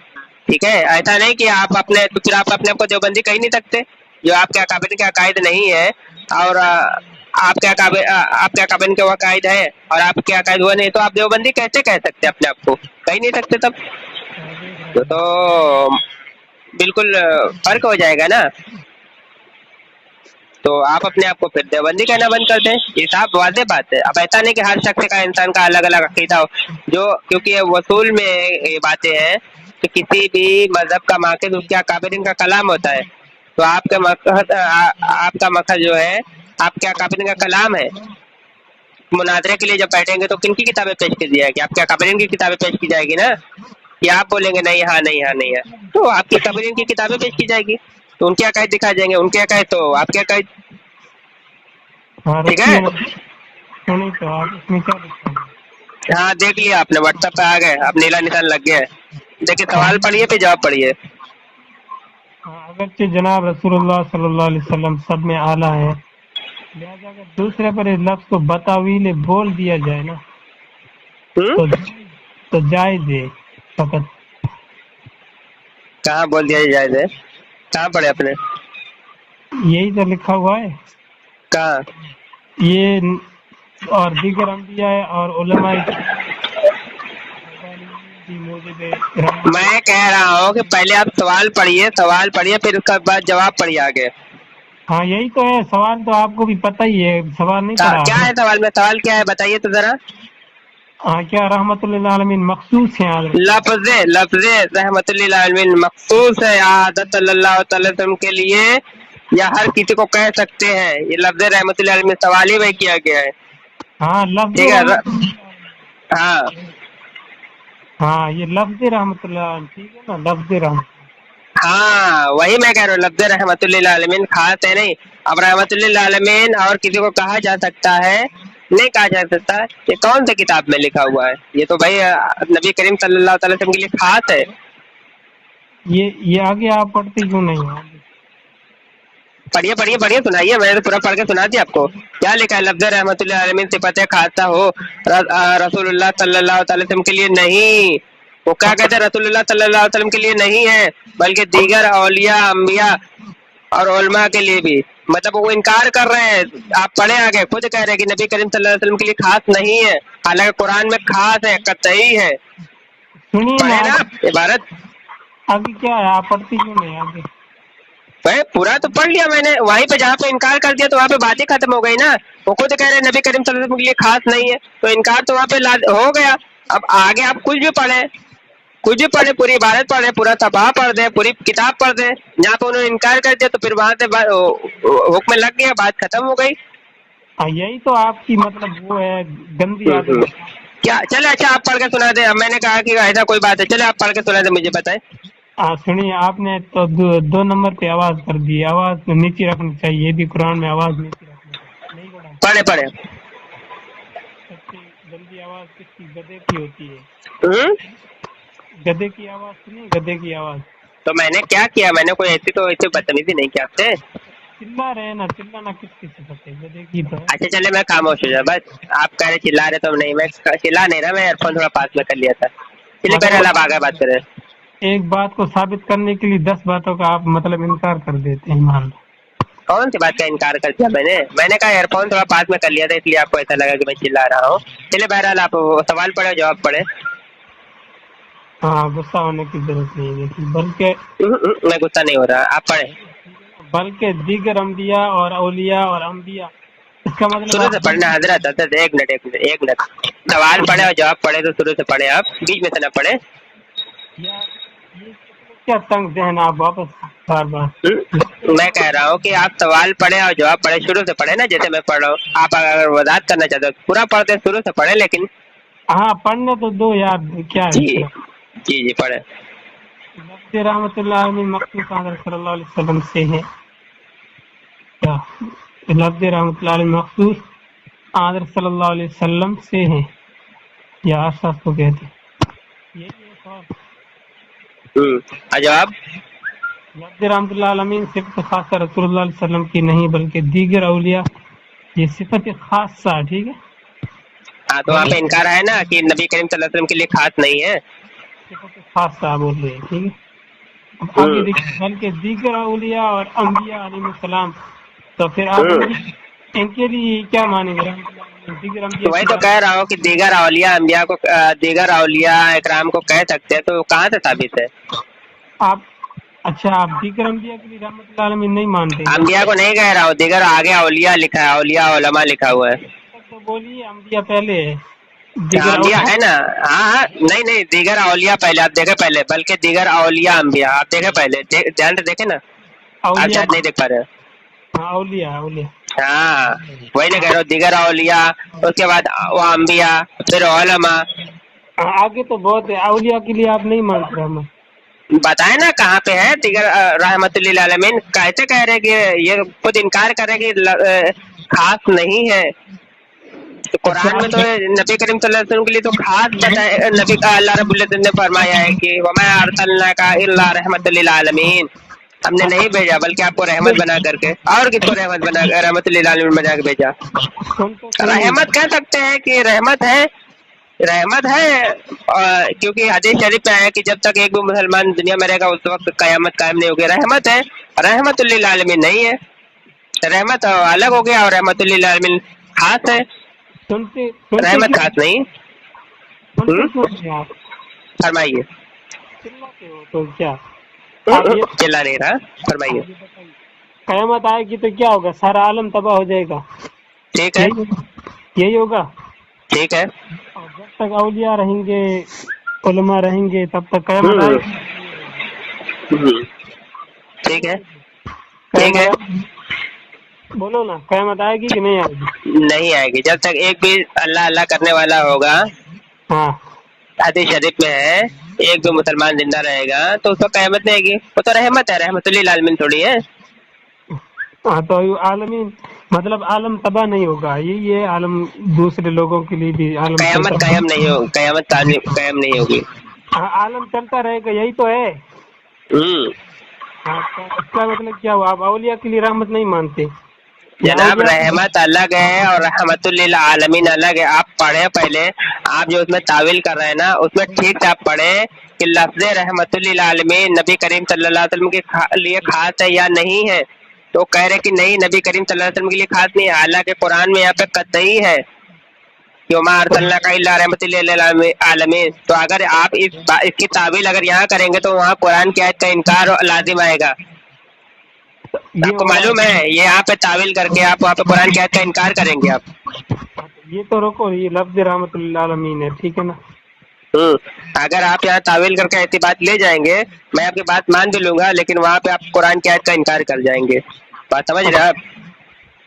ठीक है। ऐसा नहीं कि आप अपने, तो फिर आप अपने आप को देवबंदी कह नहीं सकते जो आपके अकाबिरीन के अकायद नहीं है, और आपके अकाबिरीन के वो अकायद है और आपके अकायद वो नहीं, तो आप देवबंदी कैसे कह सकते अपने आप को? कह नहीं सकते तब। हाँ, देख रहा हूँ। तो बिल्कुल फर्क हो जाएगा ना। तो आप अपने आप को फिर देवबंदी कहना बंद कर दें, ये साफ वाज़ेह बात है। अब ऐसा नहीं कि हर शख्स का, इंसान का अलग अलग अकीदा हो, जो, क्योंकि ये वसूल में ये बातें हैं कि किसी भी मजहब का माक़िद उसके अकाबिरीन का कलाम होता है, तो आपका मकसद जो है आपके अकाबिरीन का कलाम है। मुनाजरे के लिए जब बैठेंगे तो किन की किताबें पेश की जाएगी? आपके अकाबिरीन की किताबें पेश की जाएगी ना, या आप बोलेंगे नहीं, हाँ नहीं, हाँ नहीं है, तो आपके अकाबिरीन की किताबें पेश की जाएगी, तो उनके अकायद दिखाए जाएंगे, उनके अकायद तो आपके अकायद, हाँ ठीक रखिए है। ना, सुनी तो आप इसमें क्या लिखा है? हाँ देख लिया आपने, व्हाट्सएप पे आ गए, अब नीला निशान लग गया है। देखिए, सवाल पढ़िए फिर जवाब पढ़िए। हाँ, अगरचे जनाब रसूलुल्लाह सल्लल्लाहु अलैहि वसल्लम सब में आला है, लिहाजा अगर दूसरे पर इस लफ्ज को बतावीले बोल दिया जाए ना, हम्म? तो जायज है फकत। कहाँ बोल दिया जायज है? कहाँ पढ़े अपने? यही तो लिखा हुआ है। कहाँ? یہ اور دیگر انبیاء اور علماء کی موجب رحمت. میں کہہ رہا ہوں کہ پہلے آپ سوال پڑھیے پھر اس کے بعد جواب پڑھیے آگے. ہاں یہی تو ہے سوال، تو آپ کو بھی پتہ ہی ہے، سوال نہیں پڑھا کیا ہے سوال میں؟ سوال کیا ہے بتائیے تو ذرا. ہاں کیا رحمت للعالمین مخصوص ہیں حضرت؟ لفظ رحمت للعالمین مخصوص ہے حضرت صلی اللہ تعالی وسلم کے لیے یا ہر کسی کو کہہ سکتے ہیں؟ یہ لفظ رحمت للعالمین سوال ہی میں کیا گیا ہے. ہاں لفظ ٹھیک ہے. ہاں ہاں یہ لفظ رحمت اللہ، ٹھیک ہے نا، لفظ رحمت. ہاں وہی میں کہہ رہا ہوں، لفظ رحمت للعالمین خاص ہے نہیں. اب رحمت للعالمین اور کسی کو کہا جا سکتا ہے؟ نہیں کہا جا سکتا. یہ کون سی کتاب میں لکھا ہوا ہے؟ یہ تو بھائی نبی کریم صلی اللہ تعالی وسلم کے لیے خاص ہے. یہ آگے آپ پڑھتے کیوں نہیں ہیں؟ پڑھیے سنائیے. میں نے پورا پڑھ کے سنا دیا آپ کو. کیا لکھا ہے؟ لفظ رحمت للعالمین صفت خاصہ ہو رسول اللہ صلی اللہ تعالی وسلم کے لیے نہیں. وہ کیا کہتے ہیں؟ رسول اللہ صلی اللہ علیہ وسلم کے لیے نہیں ہے بلکہ دیگر اولیاء انبیاء اور علماء کے لیے بھی. مطلب وہ انکار کر رہے ہیں. آپ پڑھیں آگے، خود کہہ رہے ہیں کہ نبی کریم صلی اللہ علیہ وسلم کے لیے خاص نہیں ہے، حالانکہ قرآن میں خاص ہے، قطعی ہے. سنیے نا، پڑھیں نا عبارت. آگے کیا ہے؟ آپ پڑھتے کیوں نہیں آگے؟ پورا تو پڑھ لیا میں نے. وہیں پہ جہاں پہ انکار کر دیا تو وہاں پہ بات ہی ختم ہو گئی نا. وہ خود کہہ رہے ہیں نبی کریم صلی اللہ علیہ وسلم کے لیے خاص نہیں ہے، تو انکار تو وہاں پہ ہو گیا. اب آگے آپ کچھ بھی پڑھیں، پوری عبارت پڑھیں، پورا صفحہ پڑھ دیں، پوری کتاب پڑھ دیں. جہاں پہ انہوں نے انکار کر دیا تو پھر وہاں سے حکم لگ گیا، بات ختم ہو گئی. یہی تو آپ کی مطلب وہ ہے گندی عادت. کیا چلے اچھا آپ پڑھ کے سنا دیں. میں نے کہا کہ ایسا کوئی بات ہے، چلے آپ پڑھ کے سنا دیں، مجھے بتائیں. سنیے، آپ نے تو دو نمبر پہ آواز کر دی. آواز تو نیچے رکھنی چاہیے، یہ بھی قرآن میں آواز نیچے رکھنی چاہیے. نہیں پڑھا؟ پڑھیں. سب سے گندی آواز کس کی؟ گدے کی ہوتی ہے. گدے کی آواز سنی؟ گدے کی آواز. تو میں نے کیا کیا؟ میں نے کوئی ایسی بدتمیزی نہیں کی آپ سے. چلا رہے نا، چلانا کس کی صفت ہے؟ گدے کی تو ہے. اچھا چلے میں خاموش ہو جاؤں بس. آپ کہہ رہے چلا رہے تو نہیں، میں چلا نہیں رہا، میں ایئر فون تھوڑا پاس میں کر لیا تھا. چلیے بہرحال آپ آگے بات کریں. ایک بات کو ثابت کرنے کے لیے 10 باتوں کا آپ مطلب انکار کر دیتے ہیں. مان لو کون سی بات کا انکار کر دیا میں نے کہا ایئر فون تھوڑا پاس میں کر لیا تھا، اس لیے آپ کو ایسا لگا کہ میں چلا رہا ہوں. چلیے بہرحال آپ سوال پڑھے، جواب پڑھے. ہاں غصہ ہونے کی ضرورت نہیں ہے، بلکہ میں غصہ نہیں ہو رہا، آپ پڑھیں. بلکہ دیگر انبیاء اور اولیاء اور انبیاء، اس کا مطلب شروع سے پڑھنا حضرت. ایک منٹ سوال پڑھے اور جواب پڑھے تو شروع سے پڑھے، آپ بیچ میں سے نہ پڑھے. یہ کیا تنگ ذہن آپ واپس بار بار. میں کہہ رہا ہوں کہ آپ سوال پڑھے اور جواب پڑھے، شروع سے پڑھے نا، جیسے میں پڑھ رہا ہوں. آپ اگر وضاحت کرنا چاہتے ہو پورا پڑھتے شروع سے پڑھے، لیکن ہاں پڑھنے تو دو یار. کیا ہے؟ جی پڑھے. لفظ رحمت اللہ علیہ مخصوص حضرت صلی اللہ علیہ وسلم سے ہے. کیا لفظ رحمت اللہ علیہ مخصوص حضرت صلی اللہ علیہ وسلم سے ہے یا آساس کو کہتے ہیں؟ یہی ہے سوال. جواب. لفظ رحمت اللہ علیہ صفت خاصہ رسول اللہ علیہ وسلم کی نہیں بلکہ دیگر اولیاء. یہ صفت خاصہ، ٹھیک ہے. ہاں تو وہاں پہ انکار ہے نا کہ نبی کریم صلی اللہ علیہ وسلم کے لیے خاص نہیں ہے. صفت خاصہ بول رہے ہیں، ٹھیک ہے. اب آگے دیکھیں، بلکہ دیگر اولیاء اور انبیاء علیہ السلام. تو پھر آپ ان کے لیے کیا مانیں گے؟ دیگر انبیاء وہی تو کہہ رہا ہوں کہ دیگر اولیاء انبیاء کو، دیگر اولیاء اکرام کو کہہ سکتے ہیں، تو کہاں سے ثابت ہے؟ آپ اچھا آپ دیگر انبیاء کے لیے رحمت اللہ علیہ نہیں مانتے؟ انبیاء کو نہیں کہہ رہا ہوں، دیگر آگے اولیاء لکھا ہے، اولیاء علماء لکھا ہوا ہے. تو بولیے انبیاء پہلے ہے. انبیاء ہے نا. ہاں نہیں دیگر اولیاء پہلے. آپ دیکھیں پہلے، بلکہ دیگر اولیاء انبیاء. آپ دیکھیں پہلے، دھیان سے دیکھیں نا. آپ شاید نہیں دیکھ پا رہے. اولیاء. ہاں وہی نہیں کہہ رہا ہوں، دیگر اولیاء، اس کے بعد وہ انبیاء، پھر علماء. آگے تو بہت ہے. اولیاء کے لیے آپ نہیں مانتے رحمت؟ بتائیں نا کہاں پہ ہے دیگر رحمت للعالمین. کیسے کہہ رہے کہ یہ خود انکار کر رہے کہ خاص نہیں ہے؟ تو قرآن میں تو نبی کریم صلی اللہ علیہ وسلم کے لیے تو خاص بتایا. نبی کا اللہ رب العزت نے فرمایا ہے کہ وَمَا أَرْسَلْنَاكَ إِلَّا رَحْمَةً لِّلْعَالَمِينَ. ہم نے نہیں بھیجا بلکہ آپ کو رحمت بنا کر کے. اور کس کو رحمت بنا کر رحمت للعالمین بنا کے بھیجا؟ رحمت کہہ سکتے ہیں کہ رحمت ہے کیونکہ حدیث شریف میں آیا کہ جب تک ایک بھی مسلمان دنیا میں رہے گا اس وقت قیامت قائم نہیں ہوگی. رحمت ہے، رحمت للعالمین نہیں ہے. رحمت الگ ہو گیا اور رحمت للعالمین खास है, सुनते रहमत क्यों? खास नहीं। सुनते क्यों नहीं आप? फरमाइए। चिल्लाते हो तो क्या? आप ये चिल्ला नहीं रहा, फरमाइए। आप ये बताइए, कयामत आएगी तो क्या होगा? सारा आलम तबाह हो जाएगा, ठीक है, यही होगा। ठीक है। और जब तक औलिया रहेंगे, उलमा रहेंगे, तब तक कयामत हम्म, आएगी। हम्म, ठीक है, ठीक है। कयामत बोलो ना, कयामत आएगी कि नहीं आएगी? नहीं आएगी जब तक एक भी अल्लाह अल्लाह करने वाला होगा। हाँ, हदीस शरीफ में है, एक भी मुसलमान जिंदा रहेगा तो उसको कयामत नहीं आएगी। वो तो रहमत है, रहमतुल्लिल आलमीन थोड़ी है। हाँ, तो आलमीन मतलब आलम तबाह नहीं होगा, ये आलम दूसरे लोगों के लिए भी आलम कयामत चलता कायम नहीं हो, कयामत कायम नहीं होगी। हाँ, आलम चलता रहेगा, यही तो है। हम्म। हाँ, तो इसका मतलब क्या हुआ? आप औलिया के लिए रहमत नहीं मानते या जनाब, औलिया? रहमत अलग है और रहमतुल्लिल आलमीन अलग है। आप पढ़े पहले, आप जो उसमें तावील कर रहे हैं ना, उसमें ठीक से आप पढ़े कि लफ्ज रहमतुल्लिल आलमीन नबी करीम सल्लल्लाहु अलैहि वसल्लम के लिए खास है या नहीं है। तो कह रहे कि नहीं, नबी करीम सल्लल्लाहु अलैहि वसल्लम के लिए खास नहीं है। हालांकि कुरान में यहाँ पे कतई है कि वमा अरसलनाका इल्ला रहमतुल्लिल आलमीन। तो अगर आप इसकी तावील अगर यहाँ करेंगे तो वहाँ कुरान की आयत का इनकार लाजिम आएगा। ये आपको हो रहा मालूम है, ये यहाँ पे तावील करके आप वहाँ पे कुरान की आयत का इनकार करेंगे आप। है, ये तो रोको, ये लफ्ज रहमतुल्लिल आलमीन है, ठीक है ना? अगर आप यहाँ तावील करके ऐसी बात ले जाएंगे, मैं आपकी बात मान भी लूंगा, लेकिन वहाँ पे आप कुरान की आयत का इनकार कर जाएंगे। बात समझ रहे हैं आप?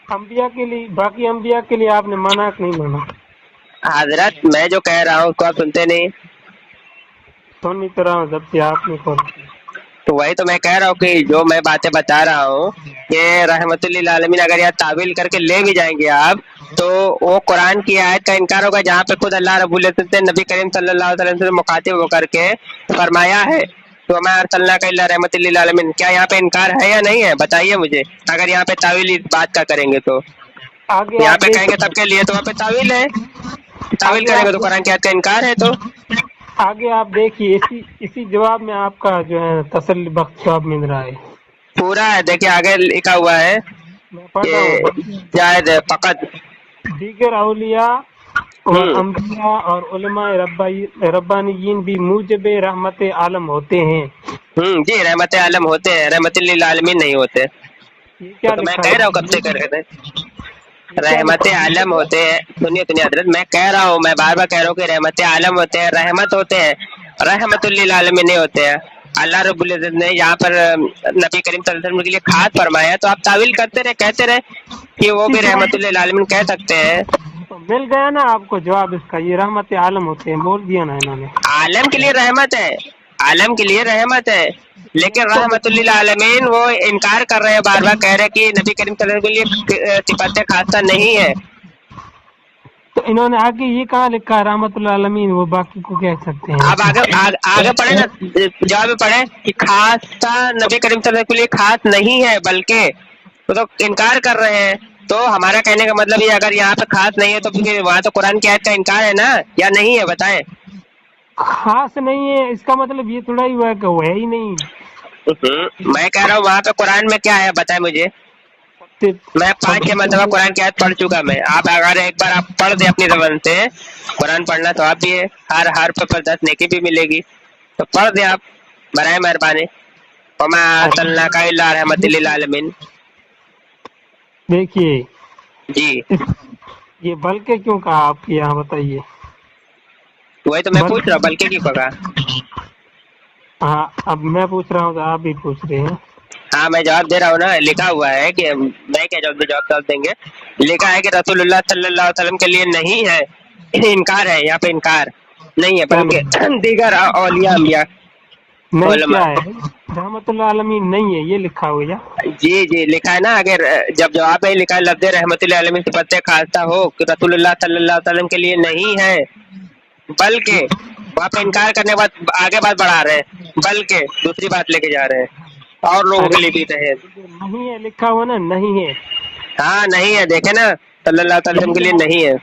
अम्बिया के लिए, बाकी अम्बिया के लिए आपने माना कि नहीं माना? हजरत, मैं जो कह रहा हूँ उसको आप सुनते नहीं। सुन ही तो रहा हूँ जब से आपने कॉल किया। तो वही तो मैं कह रहा हूँ कि जो मैं बातें बता रहा हूँ कि रहमतुल्लिल आलमीन अगर यहाँ तावील करके ले भी जाएंगे आप, तो वो कुरान की आयत का इनकार होगा जहाँ पे खुद अल्लाह रब्बुल इज्जत ने नबी करीम सल्लल्लाहु अलैहि वसल्लम से मुखातिब होकर के फरमाया है तो वमा अरसलनाका इल्ला रहमतुल्लिल आलमीन। क्या यहाँ पे इनकार है या नहीं है? बताइए मुझे। अगर यहाँ पे तावील इस बात का करेंगे तो आगे यहाँ आप पे कहेंगे देखिए, सबके लिए, तो वहाँ पे तावील है। तावील आगे करेंगे तो आप कुरान की आयत का इनकार है। तो आगे आप देखिए, इसी जवाब में आपका जो है तसल्ली बख्श जवाब मिल रहा है। पूरा है, देखिए आगे लिखा हुआ है मैं पढ़ रहा हूँ। कि शायद फकत दीगर औलिया और अम्बिया और उलमा रब्बानियीन भी मूजब रहमत आलम होते हैं। जी, रहमत आलम होते हैं, रहमतुल्लिल आलमीन नहीं होते। ये क्या तो मैं लिखा कह रहा हूँ है? कब से कर रहे थे, ये क्या रहमत लिखा है? आलम होते हैं। सुनिए सुनिए हजरत, मैं कह रहा हूँ, मैं बार बार कह रहा हूँ कि रहमत आलम होते हैं, रहमत होते हैं, रहमतुल्लिल आलमीन नहीं होते हैं। अल्लाह रब्बुल इज्जत ने यहाँ पर नबी करीम सल्लल्लाहु अलैहि वसल्लम के लिए खास फरमाया, तो आप तावील करते रहे, कहते रहे कि वो भी रहमतुल्लिल आलमीन कह सकते हैं। तो मिल गया ना आपको जवाब इसका, ये रहमत आलम होते हैं, बोल दिया ना इन्होंने। आलम के लिए रहमत है, आलम के लिए रहमत है, लेकिन तो रहमतुल्लिल आलमीन वो इनकार कर रहे हैं, बार बार कह रहे हैं कि नबी करीम सल्लल्लाहु अलैहि वसल्लम के लिए सिफात खासा नहीं है। तो इन्होंने आगे ये कहाँ लिखा है रहमतुल आलमीन, वो बाकी को कह सकते हैं? अब आगे पढ़े ना, जवाब में पढ़े कि खासा नबी करीम सल्लल्लाहु अलैहि वसल्लम के लिए खास नहीं है, बल्कि वो तो इनकार कर रहे हैं। तो हमारा कहने का मतलब ये, अगर यहाँ पे खास नहीं है तो फिर वहाँ तो कुरान की आयत का इनकार है ना, या नहीं है? बताएं। खास नहीं है इसका मतलब ये थोड़ा ही हुआ कि वो है ही नहीं। मैं कह रहा हूँ वहाँ पे कुरान में क्या है, बताएं मुझे। मैं 5-6 मरतबा कुरान की आयत पढ़ चुका मैं। आप अगर एक बार आप पढ़ दे अपनी ज़बान से कुरान पढ़ना, तो आप भी है, हर हर्फ पर 10 नेकी भी मिलेगी। तो पढ़ दे आप, बराए मेहरबानी। वमा अरसलनाका इल्ला रहमतुल्लिल आलमीन। देखिए जी, ये बल्कि क्यों कहा आपके यहाँ, बताइए। वही तो मैं पूछ रहा हूँ, बल्कि की पका। हाँ, अब मैं पूछ रहा हूँ तो आप भी पूछ रहे हैं। हाँ, मैं जवाब दे रहा हूँ ना। लिखा हुआ है कि मैं क्या जवाब देंगे। लिखा है कि रसूलुल्लाह सल्लल्लाहु अलैहि वसल्लम के लिए नहीं है, इनकार है। यहाँ पे इनकार नहीं है, बल्कि दीगर औलिया अंबिया नहीं उलमा। क्या है, रहमतुल आलमीन नहीं है, ये लिखा हुआ है। जी जी, लिखा है ना। अगर जब जवाब में लिखा है लफ्ज़ रहमतुल आलमीन से पत्ते खासा हो कि रसूलुल्लाह सल्लल्लाहु अलैहि वसल्लम के लिए नहीं है, बल्कि वहाँ पे इनकार करने के बाद आगे बात बढ़ा रहे हैं, बल्कि दूसरी बात लेके जा रहे हैं और लोगों के लिए भी रहे। नहीं है लिखा हुआ ना, नहीं है। हाँ, नहीं है, देखे ना, सल्लल्लाहु अलैहि वसल्लम के लिए नहीं है।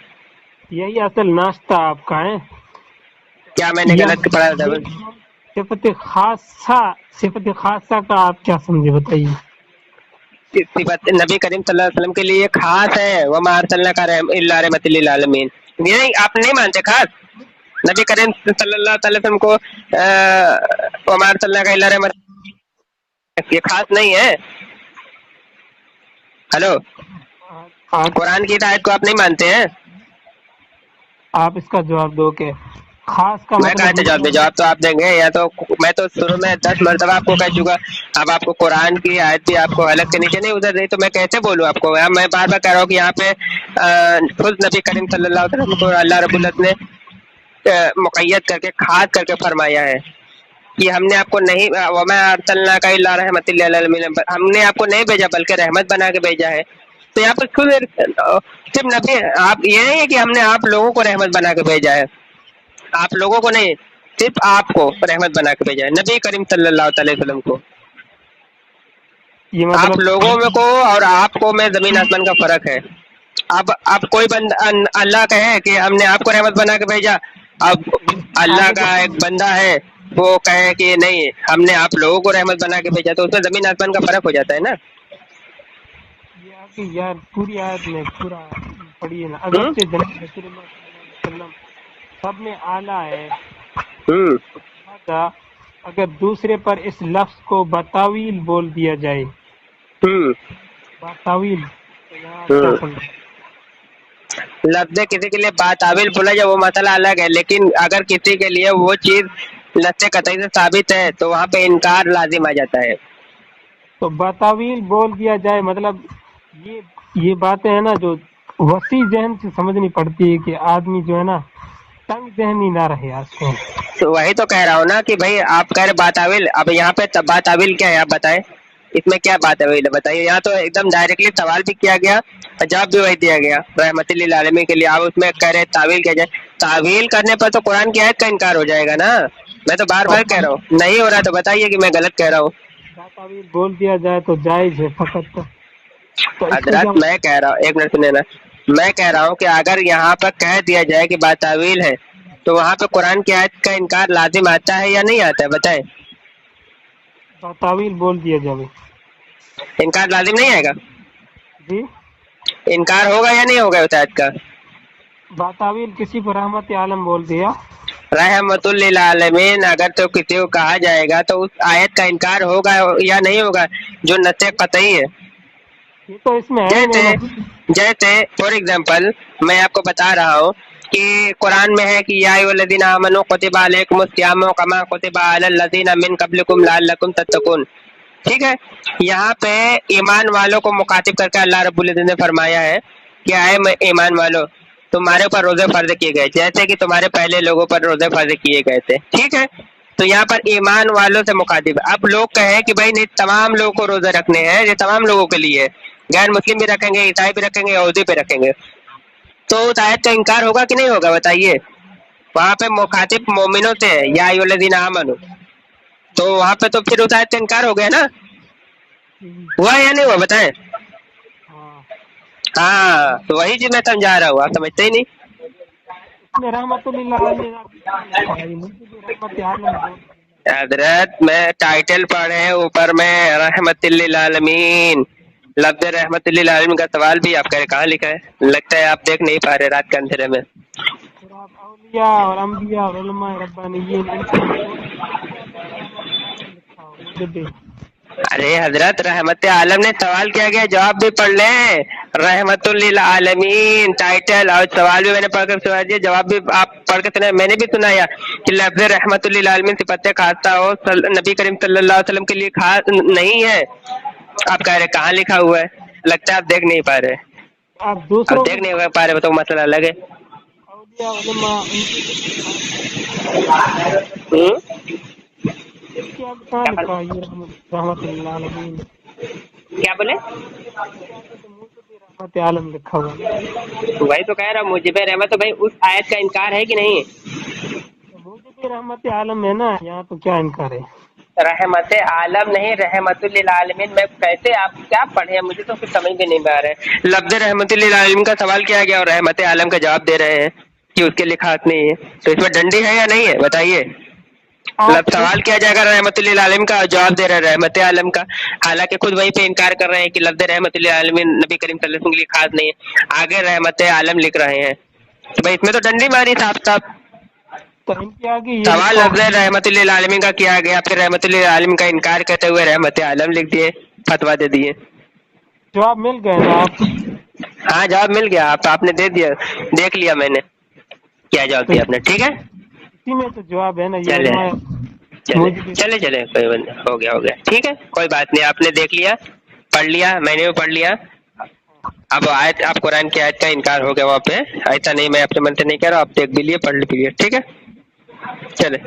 यही असल नाश्ता आपका है। क्या मैंने गलत पढ़ा था? सिफत खासा का आप क्या समझे, बताइए। صفت نبی کریم صلی اللہ علیہ وسلم کے لیے خاص ہے، وما ارسلناک الا رحمۃ للعالمین، یہ نہیں آپ نہیں مانتے خاص نبی کریم صلی اللہ علیہ وسلم کو وما ارسلناک الا رحمۃ، یہ خاص نہیں ہے؟ ہلو، قرآن کی آیت کو آپ نہیں مانتے ہیں؟ آپ اس کا جواب دو کہ خاص کا میں کہا جواب تو آپ دیں گے، یا تو میں تو شروع میں 10 مرتبہ آپ کو کہہ چکا، اب آپ کو قرآن کی آیت بھی آپ کو حلق کے نیچے نہیں اتر رہی، تو میں کیسے بولوں آپ کو؟ میں بار بار کہہ رہا ہوں کہ یہاں پہ خود نبی کریم صلی اللہ علیہ وسلم کو اللہ رب العزت نے مقید کر کے خاص کر کے فرمایا ہے کہ ہم نے آپ کو نہیں، وما ارسلناک الا رحمۃ للعالمین، ہم نے آپ کو نہیں بھیجا بلکہ رحمت بنا کے بھیجا ہے۔ تو یہاں پر خود صرف نبی، آپ یہ نہیں ہے کہ ہم نے آپ لوگوں کو رحمت بنا کے بھیجا ہے، آپ لوگوں کو نہیں، صرف آپ کو رحمت بنا کے بھیجا ہے، نبی کریم صلی اللہ علیہ وسلم کو۔ یہ آپ مطلب لوگوں میں کو اور آپ کو میں زمین آسمان کا فرق ہے۔ اب کوئی بندہ اللہ کہے کہ ہم نے آپ کو رحمت بنا کے بھیجا، اب اللہ کا ایک بندہ ہے وہ کہے کہ نہیں ہم نے آپ لوگوں کو رحمت بنا کے بھیجا، تو اس میں زمین آسمان کا فرق ہو جاتا ہے نا۔ یہ آپ کی یار پوری آیت میں پورا پڑھیے نا، اگرچہ جناب رسول اللہ صلی اللہ علیہ وسلم سب میں اعلیٰ ہے، لہذا اگر دوسرے پر اس لفظ کو بتاویل بول دیا جائے، بتاویل تو یہاں کیا سمجھ؟ لفظ کسی کے لیے باتاویل بولا جائے وہ مسئلہ الگ ہے، لیکن اگر کسی کے لیے وہ چیز نص قطعی سے ثابت ہے تو وہاں پہ انکار لازم آ جاتا ہے۔ تو بتاویل بول دیا جائے مطلب یہ باتیں ہیں نا جو وسیع ذہن سے سمجھنی پڑتی ہے کہ آدمی جو ہے نا تنگ ذہنی نہ رہے آج کل۔ تو وہی تو کہہ رہا ہوں نا کہ بھائی آپ کہہ رہے باتاویل، اب یہاں پہ باتاویل کیا ہے آپ بتائیں، اس میں کیا باتاویل ہے بتائیے؟ یہاں تو ایک دم ڈائریکٹلی سوال بھی کیا گیا اور جواب بھی وہی دیا گیا رحمت للعالمین کے لیے، آپ اس میں کہہ رہے تعویل کیا جائے، تعویل کرنے پر تو قرآن کی آیت کا انکار ہو جائے گا نا۔ میں تو بار بار کہہ رہا ہوں، نہیں ہو رہا تو بتائیے کہ میں غلط کہہ رہا ہوں۔ بتاویل بول دیا جائے تو جائز ہے فقط، تو اس میں حضرت میں کہہ رہا ہوں، ایک منٹ سنیں نا، میں کہہ رہا ہوں کہ اگر یہاں پر کہہ دیا جائے کہ باتاویل ہے تو وہاں پہ قرآن کی آیت کا انکار لازم آتا ہے یا نہیں آتا ہے بتائیں؟ بتاویل بول دیا جائے انکار لازم نہیں آئے گا؟ جی انکار ہوگا یا نہیں ہوگا اس آیت کا؟ بتاویل کسی کو رحمت عالم بول دیا، رحمت للعالمین اگر تو کسی کو کہا جائے گا تو اس آیت کا انکار ہوگا یا نہیں ہوگا جو نص قطعی ہے؟ یہ تو اس میں ہے جیسے فار ایگزامپل میں آپ کو بتا رہا ہوں کہ قرآن میں ہے کہ یا ایھا الذین آمنوا کتب علیکم الصیام کما کتب علی الذین من قبلکم لعلکم تتقون، ٹھیک ہے؟ یہاں پہ ایمان والوں کو مخاطب کر کے اللہ رب العزت نے فرمایا ہے کہ اے ایمان والو تمہارے اوپر روزے فرض کیے گئے جیسے کہ تمہارے پہلے لوگوں پر روزے فرض کیے گئے تھے، ٹھیک ہے؟ تو یہاں پر ایمان والوں سے مخاطب، اب لوگ کہیں کہ بھائی نہیں تمام لوگوں کو روزے رکھنے ہیں، یہ تمام لوگوں کے لیے، غیر مسلم بھی رکھیں گے، عیسائی بھی رکھیں گے، یہودی بھی رکھیں گے، تو اس آیت کا انکار ہوگا کہ نہیں ہوگا بتائیے؟ وہاں پہ مخاطب مومنوں سے ہے، یا ایھا الذین آمنوا، تو وہاں پہ تو پھر اس آیت کا انکار ہو گیا نا، ہوا یا نہیں ہوا بتائیں؟ ہاں تو وہی چیز میں سمجھا رہا ہوں، آپ سمجھتے ہی نہیں۔ رحمت اللہ حضرت میں ٹائٹل پڑھے اوپر میں رحمت للعالمین، لفظ رحمت للعالمین کا سوال بھی آپ کہاں لکھا ہے؟ لگتا ہے آپ دیکھ نہیں پا رہے رات کے اندھیرے میں۔ اولیاء اور انبیاء اور علماء ربانیین ان کے ارے حضرت رحمت عالم نے سوال کیا گیا، جواب بھی پڑھ لیں، رحمت للعالمین ٹائٹل اور سوال بھی میں نے پڑھ کر سنا دیا، جواب بھی آپ پڑھ کے سنا، میں نے بھی سنایا کہ لفظ رحمت للعالمین صفت خاصہ ہو نبی کریم صلی اللہ علیہ وسلم کے لیے خاص نہیں ہے۔ آپ کہہ رہے کہاں لکھا ہوا ہے؟ لگتا ہے آپ دیکھ نہیں پا رہے، آپ دوسروں آپ دیکھ نہیں پا رہے تو مسئلہ الگ ہے۔ اولیاء علماء کہاں لکھا ہے رحمت للعالمین؟ کیا بولے؟ رحمت عالم لکھا ہوا ہے، وہی تو کہہ رہا ہوں، مجھے رحمت تو بھائی اس آیت کا انکار ہے کہ نہیں؟ مجھے رحمت عالم ہے نا، یہاں تو کیا انکار ہے؟ رحمت عالم نہیں، رحمت للعالمین میں کیسے آپ کیا پڑھے؟ مجھے تو کچھ سمجھ بھی نہیں آ رہا ہے۔ لفظ رحمت للعالمین کا سوال کیا گیا اور رحمت عالم کا جواب دے رہے ہیں کہ اس کے لیے خاص نہیں ہے، تو اس میں ڈنڈی ہے یا نہیں ہے بتائیے؟ मतलब सवाल किया जाएगा रहमतुल्लिल आलमीन का और जवाब दे रहे हैं रहमत आलम का, हालांकि खुद वहीं पे इनकार कर रहे हैं कि लफ्ज रहमतुल्लिल आलमीन नबी करीम सल्लल्लाहु अलैहि वसल्लम के लिए खास नहीं है, आगे रहमत आलम लिख रहे हैं। तो भाई इसमें तो डंडी मारी साफ साफ। तो इनके आगे ये सवाल लफ्ज रहमतुल्लिल आलमीन का किया गया, फिर रहमतुल्लिल आलमीन का इनकार करते हुए रहमत आलम लिख दिए, फतवा दे दिए। जवाब मिल गए ना आप? हाँ जवाब मिल गया, आपने दे दिया, देख लिया मैंने क्या जवाब दिया आपने, ठीक है। इसी में तो जवाब है ना, ये चले मुझे चले चले कोई बंदा, हो गया ठीक है, कोई बात नहीं, आपने देख लिया, पढ़ लिया, मैंने भी पढ़ लिया। अब आयत, आप कुरान की आयत का इनकार हो गया वहाँ पे, ऐसा नहीं मैं अपने मन से नहीं कह रहा, आप देख भी लिए, पढ़ भी लिए, ठीक है, चले।